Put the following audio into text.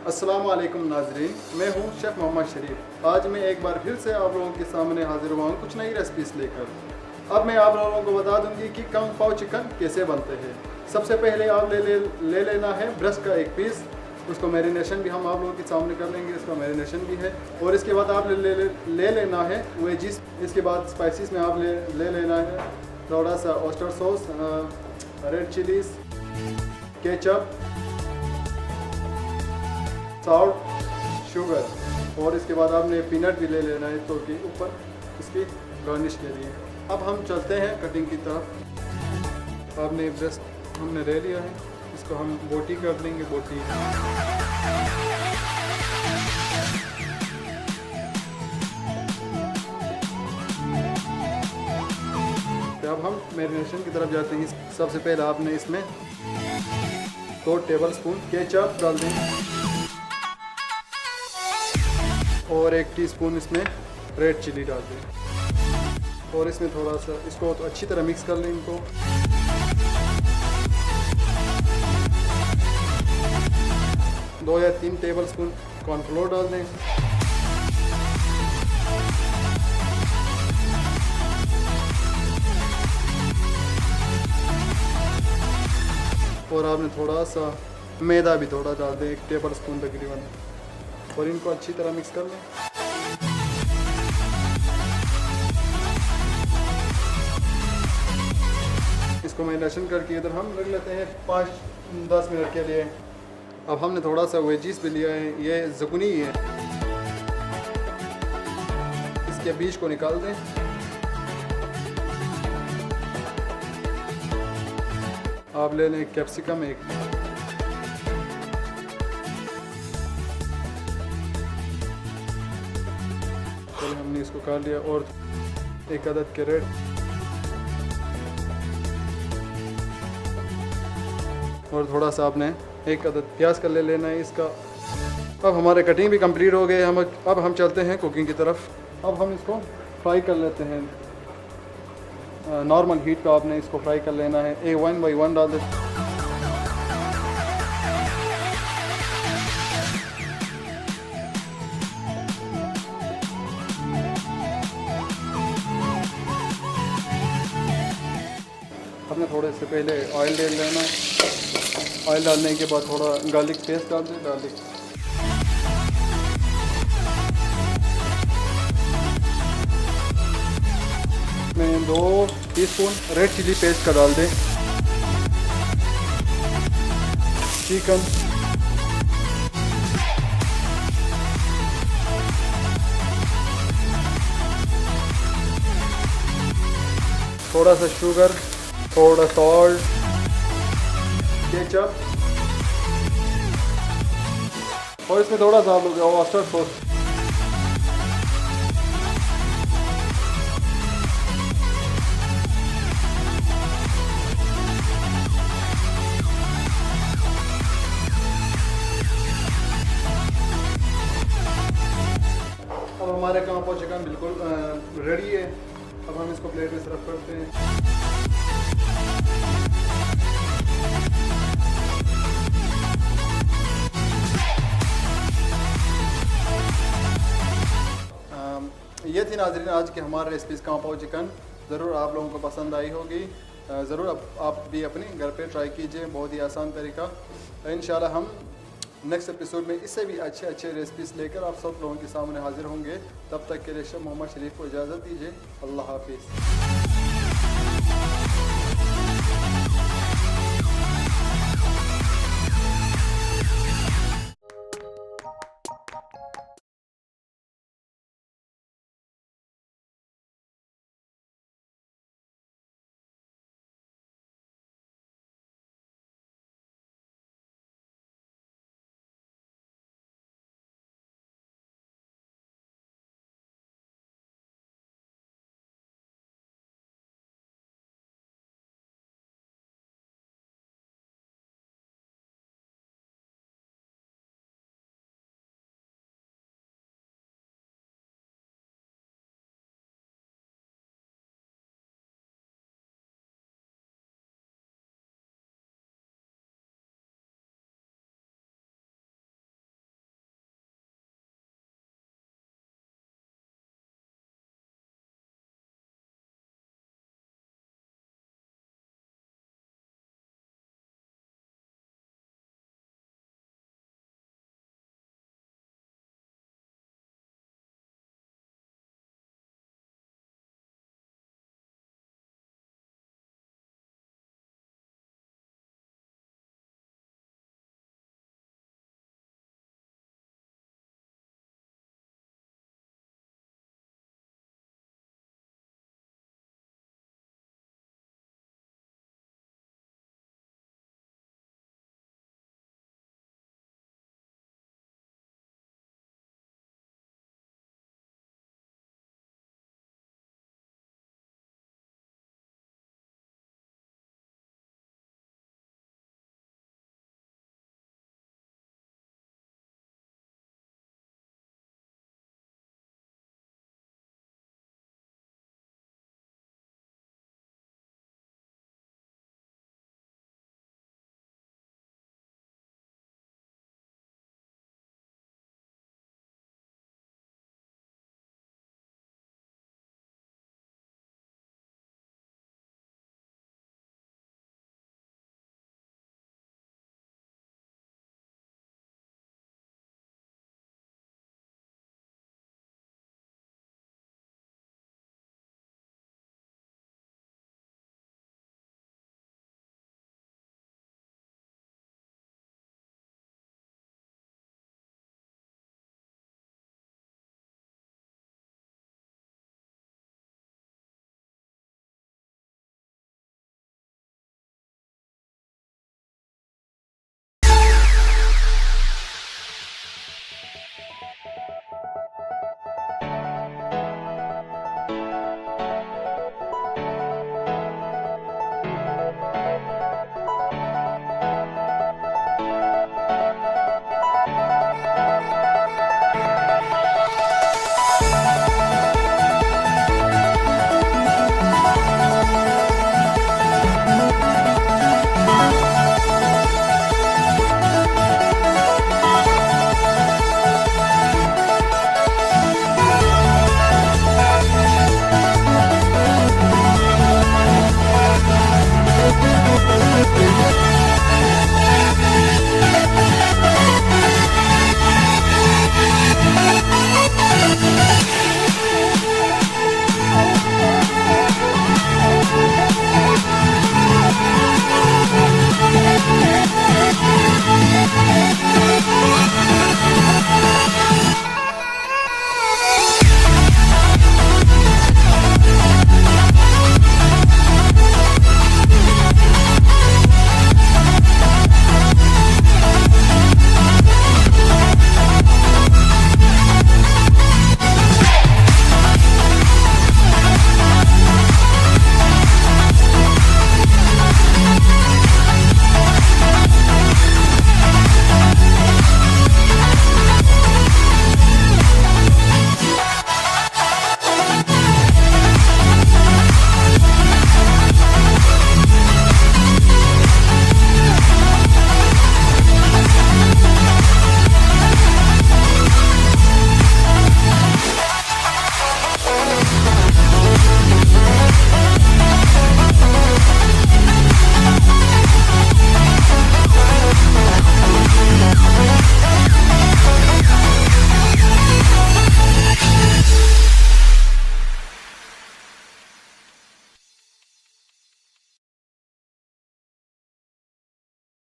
अस्सलाम वालेकुम नाजरीन, मैं हूं शेफ़ मोहम्मद शरीफ। आज मैं एक बार फिर से आप लोगों के सामने हाजिर हुआ हूं कुछ नई रेसिपीज़ लेकर। अब मैं आप लोगों को बता दूंगी कि कंगपाओ चिकन कैसे बनते हैं। सबसे पहले आप ले लेना है ब्रेस्ट का एक पीस, उसको मैरिनेशन भी हम आप लोगों के सामने कर लेंगे, इसका मैरिनेशन भी है। और इसके बाद आप ले लेना है वेजिस। इसके बाद स्पाइसेस में आप ले लेना है थोड़ा सा oyster sauce, red chillies, ketchup, salt, sugar और इसके बाद आपने पीनट भी ले लेना है तो कि ऊपर इसकी गार्निश के लिए। अब हम चलते हैं कटिंग की तरफ। आपने ब्रेस्ट हमने ले लिया है, इसको हम बोटी कर लेंगे। बोटी तो अब हम मैरिनेशन की तरफ जाते हैं। सबसे पहले आपने इसमें 2 टेबलस्पून केचप डाल दें और 1 टीस्पून इसमें रेड चिली डाल दें और इसमें थोड़ा सा इसको तो अच्छी तरह मिक्स कर लें इनको। दो या 3 टेबलस्पून कॉर्नफ्लोर डाल दें और आपने थोड़ा सा मैदा भी थोड़ा डाल दें, 1 टेबलस्पून तकरीबन, और इनको अच्छी तरह मिक्स कर लें। इसको मैरिनेशन करके इधर हम रख लेते हैं 5-10 मिनट के लिए। अब हमने थोड़ा सा वेजिस भी लिया है, ये ज़ुकीनी है, इसके बीज को निकाल दें। आप ले लें कैप्सिकम एक, हमने इसको काट लिया, और 1 अदद कैरेट, और थोड़ा सा आपने 1 अदद प्याज का ले लेना है इसका। अब हमारे कटिंग भी कंप्लीट हो गए। अब हम चलते हैं कुकिंग की तरफ। अब हम इसको फ्राई कर लेते हैं। नॉर्मल हीट पे आपने इसको फ्राई कर लेना है। 1 बाई 1 डाल दें। आपने थोड़े से पहले ऑयल ले लेना। ऑयल डालने के बाद थोड़ा गार्लिक पेस्ट डाल दें। गार्लिक में 2 टीस्पून रेड चिली पेस्ट का डाल दें। चिकन, थोड़ा सा शुगर, थोड़ा सॉल्ट, केचप, और इसमें थोड़ा सा आप लोग ऑयस्टर सॉस। अब हमारे कंगपाओ चिकन बिल्कुल रेडी है। अब हम इसको प्लेट में सर्व करते हैं। ये थी नाज़रीन आज की हमारी रेसिपीज़ कंगपाओ चिकन। ज़रूर आप लोगों को पसंद आई होगी। ज़रूर आप भी अपने घर पे ट्राई कीजिए, बहुत ही आसान तरीका। इंशाल्लाह हम नेक्स्ट एपिसोड में इससे भी अच्छे रेसिपीज़ लेकर आप सब लोगों के सामने हाजिर होंगे। तब तक के लिए शेफ़ मोहम्मद शरीफ को इजाज़त दीजिए। अल्लाह हाफिज़।